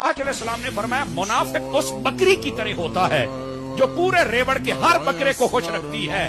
सलाम ने फरमाया मुनाफिक उस बकरी की तरह होता है जो पूरे रेवड़ के हर बकरे को खुश रखती है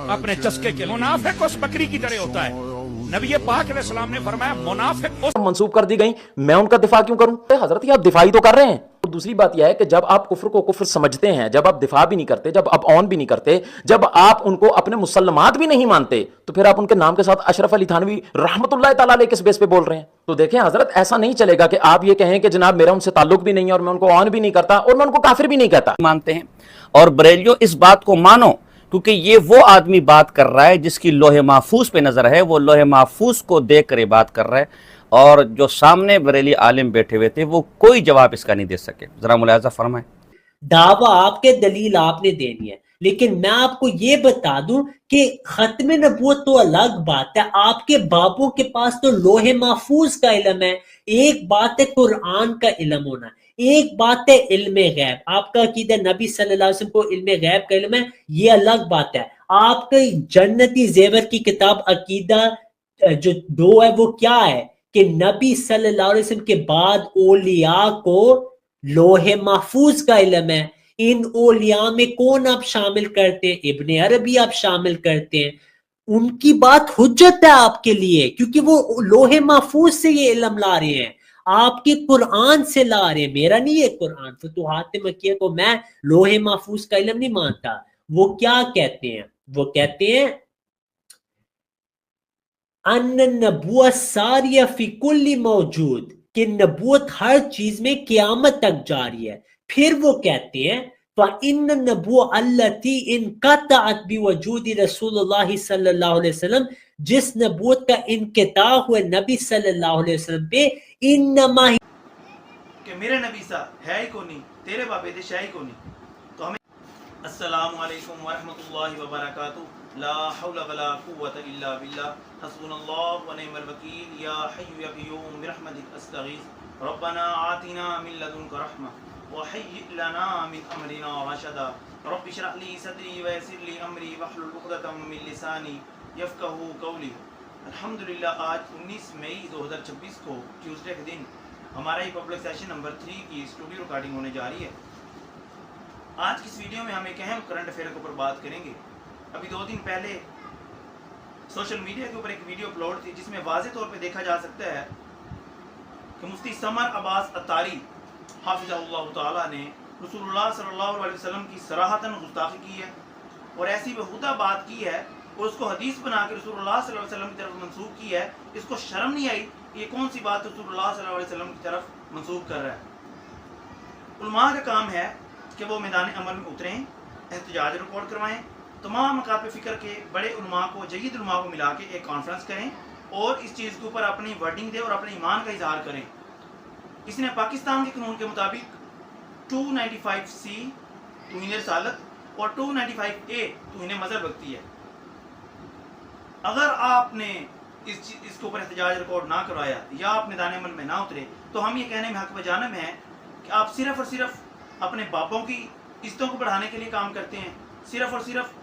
अपने चस्के के। मुनाफिक उस बकरी की तरह होता है। नबी पाक अलैहिस्सलाम ने फरमाया मुनाफिक उस मंसूब कर दी गई, मैं उनका दिफा क्यों करूं? हजरत ये आप दिफाई तो कर रहे हैं। और दूसरी बात यह है कि जब आप कुफ्र को कुफ्र समझते हैं, जब आप दिफा भी नहीं करते, जब आप ऑन भी नहीं करते, जब आप उनको अपने मुसलमात भी नहीं मानते, तो फिर आप उनके नाम के साथ अशरफ अली थानवी रहमतुल्लाह तआला अलैह किस बेस पे बोल रहे हैं? तो देखें हजरत, ऐसा नहीं चलेगा कि आप ये कहें कि जनाब मेरा उनसे ताल्लुक भी नहीं है और मैं उनको ऑन भी नहीं करता और मैं उनको काफिर भी नहीं कहता। मानते हैं और बरेलियों इस बात को मानो, क्योंकि ये वो आदमी बात कर रहा है जिसकी लोहे महफूज पे नजर है, वो लोहे महफूज को देख कर ये बात कर रहा है, और जो सामने बरेली आलिम बैठे हुए थे वो कोई जवाब इसका नहीं दे सके। जरा मुलाहिजा फरमाएं। दावा आपके, दलील आपने देनी है, लेकिन मैं आपको ये बता दूं कि खत्म नबूवत तो अलग बात है। आपके बापों के पास तो लोहे महफूज का इल्म है। एक बात है कुरान का इल्म होना, एक बात है इल्म गैब। आपका अकीदा नबी सल्लल्लाहु अलैहि वसल्लम को इल्म गैब का इल्म है, ये अलग बात है। आपके जन्नती जेवर की किताब अकीदा जो 2 है वो क्या है कि नबी सल्लल्लाहु अलैहि वसल्लम के बाद औलिया को लोहे महफूज का इल्म है। इन औलिया में कौन आप शामिल करते हैं? इब्ने अरबी आप शामिल करते हैं। उनकी बात हुज्जत है आपके लिए, क्योंकि वो लोहे महफूज से ये इल्म ला रहे हैं, आपके कुरान से ला रहे हैं। मेरा नहीं है कुरान, फतूहात मक्किया को मैं लोहे महफूज का इल्म नहीं मानता। वो क्या कहते हैं? वो कहते हैं अन्न नबुव्वत सारिया फी कुल्ली मौजूद, कि नबूवत हर चीज में क़यामत तक जारी है। फिर वो कहते हैं फ़इन्न नबुव्वत अल्लती इनक़तअत बिवजूदि रसूलुल्लाह सल्लल्लाहु अलैहि वसल्लम, जिस नबूवत का इनक़िता हुआ नबी सल्लल्लाहु अलैहि वसल्लम पे, इन्नमा कि मेरे नबी सा है ही कोनी, तेरे बाबे दे शाही कोनी। तो हमें अस्सलामु अलैकुम वरहमतुल्लाहि वबरकातुहू, ला हौला वला कुव्वता इल्ला बिल्लाह, हस्बुनल्लाहु व निअमल वकील, या हय्यु या क़य्यूम बिरहमतिक अस्तगीस, रब्बना आतिना मिन लदुनका रहमा व हय्यि लना मिन अमरिना रशदा, रब्बि इश्रह ली सदरी व यस्सिर ली अमरी वहलुल उक़दतम मिन लिसानी यफ़क़हू क़ौली। अल्हम्दुलिल्लाह, आज 19 मई 2026 को ट्यूसडे के दिन हमारा ये पब्लिक सेशन नंबर 3 की स्टूडियो रिकॉर्डिंग होने जा रही है। आज की इस वीडियो में हम एक अहम करंट अफेयर के ऊपर बात करेंगे। अभी 2 दिन पहले सोशल मीडिया के ऊपर एक वीडियो अपलोड थी जिसमें वाज़े तौर पे देखा जा सकता है कि मुफ्ती समर अब्बास अत्तारी हाफिज़हुल्लाह ताला ने रसूलुल्लाह सल्लल्लाहु अलैहि वसल्लम की सराहतन गुस्ताखी की है और ऐसी बेहुदा बात की है और उसको हदीस बना के रसूलुल्लाह सल्लल्लाहु अलैहि वसल्लम की तरफ मंसूब की है। इसको शर्म नहीं आई कि ये कौन सी बात रसूलुल्लाह सल्लल्लाहु अलैहि वसल्लम की तरफ मंसूब कर रहा है। उलमा का काम है कि वो मैदान अमल में उतरें, एहतजाज रिकॉर्ड करवाएं, तमाम मकाब फ़िक्र के बड़े उलमा को, जयीद उलमा को मिला के एक कॉन्फ्रेंस करें और इस चीज़ के ऊपर अपनी वर्डिंग दें और अपने ईमान का इजहार करें। इसने पाकिस्तान के कानून के मुताबिक 295C तौहीन रिसालत और 295A तौहीन मज़हब लगती है। अगर आपने इसके ऊपर एहतजाज रिकॉर्ड ना करवाया या आप मैदान अमल में ना उतरे तो हम ये कहने में हक बजानब हैं कि आप सिर्फ़ और सिर्फ अपने बापों की इज्जतों को बढ़ाने के लिए काम करते हैं। सिर्फ़ और सिर्फ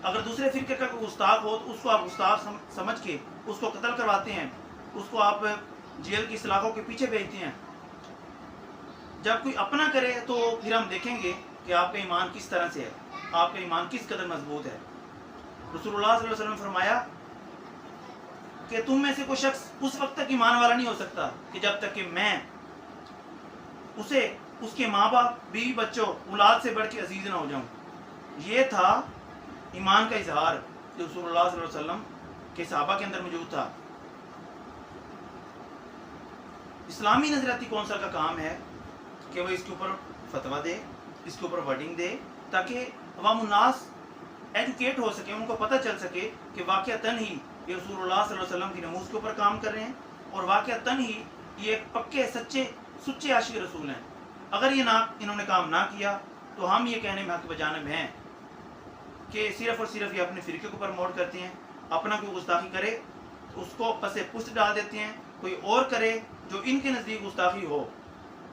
अगर दूसरे फ़िरके का कोई गुस्ताख हो तो उसको आप गुस्ताख समझ के उसको कत्ल करवाते हैं, उसको आप जेल की सलाखों के पीछे भेजते हैं। जब कोई अपना करे तो फिर हम देखेंगे कि आपका ईमान किस तरह से है, आपका ईमान किस कदर मजबूत है। रसूलुल्लाह सल्लल्लाहु अलैहि वसल्लम ने फरमाया कि तुम में से कोई शख्स उस वक्त तक ईमान वाला नहीं हो सकता कि जब तक कि मैं उसे उसके माँ बाप, बीवी बच्चों, औलाद से बढ़ के अजीज ना हो जाऊं। ये था ईमान का इजहार जो रसूलुल्लाह सल्लल्लाहु अलैहि वसल्लम के सहाबा के अंदर मौजूद था। इस्लामी नजरियाती कौंसिल का काम है कि वो इसके ऊपर फतवा दे, इसके ऊपर वर्डिंग दे, ताकि अवामुन्नास एजुकेट हो सके, उनको पता चल सके कि वाक़अतन ही ये रसूलुल्लाह सल्लल्लाहु अलैहि वसल्लम की नमूज़ के ऊपर काम कर रहे हैं और वाक़अतन ही ये एक पक्के सच्चे सुच्चे आशिक रसूल हैं। अगर ये इन्होंने काम ना किया तो हम ये कहने में हक बजानब हैं कि सिर्फ़ और सिर्फ ये अपने फ़िरके को प्रमोट करते हैं। अपना कोई गुस्ताखी करे तो उसको पसे पुष्ट डाल देते हैं, कोई और करे जो इनके नज़दीक गुस्ताखी हो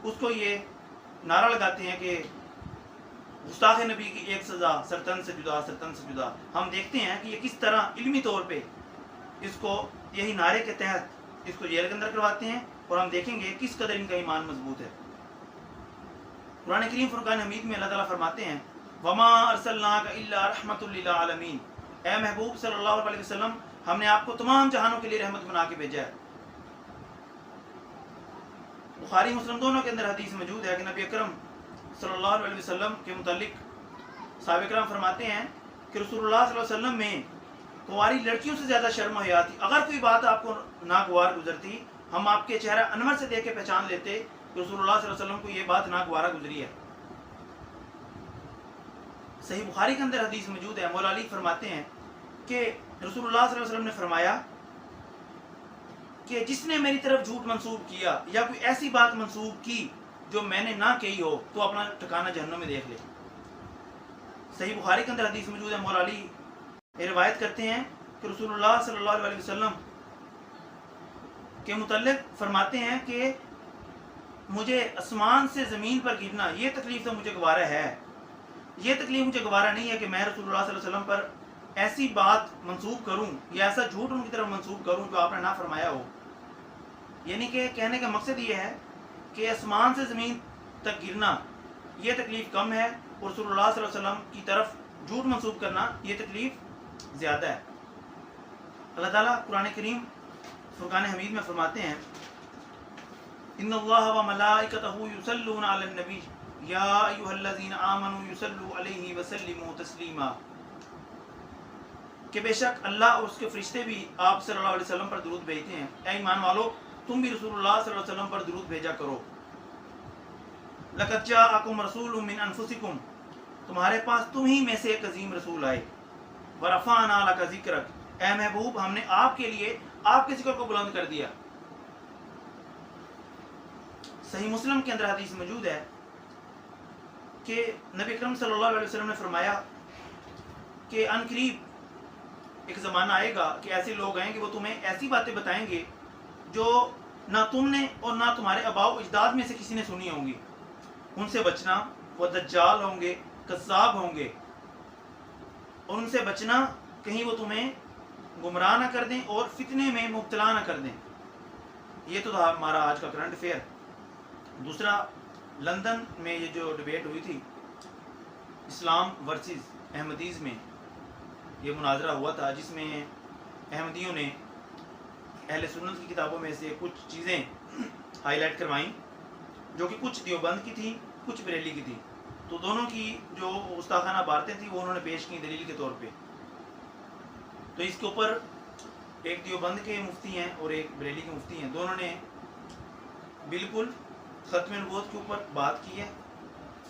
उसको ये नारा लगाते हैं कि गुस्ताख नबी की एक सज़ा सरतन से जुदा, सरतन से जुदा। हम देखते हैं कि ये किस तरह इल्मी तौर पे इसको यही नारे के तहत इसको जेल के अंदर करवाते हैं और हम देखेंगे किस कदर इनका ईमान मजबूत है। قرآن کریم فرقان حمید میں اللہ تعالیٰ فرماتے ہیں وما ارسلناک الا رحمۃ للعالمین، اے محبوب صلی اللہ علیہ وسلم ہم نے آپ کو تمام جہانوں کے لیے رحمت بنا کے بھیجا ہے۔ بخاری مسلم دونوں کے اندر حدیث موجود ہے کہ نبی اکرم صلی اللہ علیہ وسلم کے متعلق صحابہ کرام فرماتے ہیں کہ رسول اللہ صلی اللہ علیہ وسلم میں کنواری لڑکیوں سے زیادہ شرم و حیا تھی۔ اگر کوئی بات آپ کو ناگوار گزرتی، ہم آپ کے چہرہ انور سے دیکھ کے پہچان لیتے کہ رسول اللہ صلی اللہ علیہ وسلم کو یہ بات ناگوارہ گزری ہے۔ صحیح بخاری کے اندر حدیث موجود ہے، مولا علی فرماتے ہیں کہ رسول اللہ صلی اللہ علیہ وسلم نے فرمایا کہ جس نے میری طرف جھوٹ منسوب کیا یا کوئی ایسی بات منسوب کی جو میں نے نہ کہی ہو تو اپنا ٹھکانہ جہنم میں دیکھ لے۔ صحیح بخاری کے اندر حدیث موجود ہے، مولا علی روایت کرتے ہیں کہ رسول اللہ صلی اللہ علیہ وسلم کے متعلق فرماتے ہیں کہ مجھے آسمان سے زمین پر گرنا یہ تکلیف تو مجھے گوارہ ہے، یہ تکلیف مجھے گوارہ نہیں ہے کہ میں رسول اللہ صلی اللہ علیہ وسلم پر ایسی بات منسوب کروں یا ایسا جھوٹ ان کی طرف منسوب کروں جو آپ نے نہ فرمایا ہو۔ یعنی کہ کہنے کا مقصد یہ ہے کہ آسمان سے زمین تک گرنا یہ تکلیف کم ہے، اور رسول اللہ صلی اللہ علیہ وسلم کی طرف جھوٹ منسوب کرنا یہ تکلیف زیادہ ہے۔ اللہ تعالیٰ قرآن کریم فرقان حمید میں فرماتے ہیں ان اللہ و ملائکتہ یصلون علی النبی یا ایھا الذین آمنوا یصلوا علیہ وسلموا تسلیما، کہ بے شک اللہ اور اس کے فرشتے بھی آپ صلی اللہ علیہ وسلم پر درود بھیجتے ہیں، اے ایمان والو تم بھی رسول اللہ صلی اللہ علیہ وسلم پر درود بھیجا کرو۔ لقد جاءکم رسول من انفسکم، تمہارے پاس تم ہی میں سے ایک عظیم رسول آئے، ورفعنا لک ذکرک، اے محبوب ہم نے آپ کے لیے آپ کے ذکر کو بلند کر دیا۔ صحیح مسلم کے اندر حدیث موجود ہے کہ نبی اکرم صلی اللہ علیہ وسلم نے فرمایا کہ ان قریب ایک زمانہ آئے گا کہ ایسے لوگ آئیں گے وہ تمہیں ایسی باتیں بتائیں گے جو نہ تم نے اور نہ تمہارے آباء و اجداد میں سے کسی نے سنی ہوں گی، ان سے بچنا۔ وہ دجال ہوں گے، کذاب ہوں گے، اور ان سے بچنا کہیں وہ تمہیں گمراہ نہ کر دیں اور فتنے میں مبتلا نہ کر دیں۔ یہ تو تھا ہمارا آج کا کرنٹ افیئر۔ دوسرا، لندن میں یہ جو ڈیبیٹ ہوئی تھی اسلام ورسز احمدیز میں، یہ مناظرہ ہوا تھا جس میں احمدیوں نے اہل سنت کی کتابوں میں سے کچھ چیزیں ہائی لائٹ کروائیں جو کہ کچھ دیوبند کی تھیں، کچھ بریلی کی تھیں، تو دونوں کی جو گستاخانہ باتیں تھیں وہ انہوں نے پیش کی دلیل کے طور پہ۔ تو اس کے اوپر ایک دیوبند کے مفتی ہیں اور ایک بریلی کے مفتی ہیں، دونوں نے بالکل ختم نبوت کے اوپر بات کی ہے،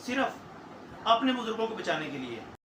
صرف اپنے بزرگوں کو بچانے کے لیے۔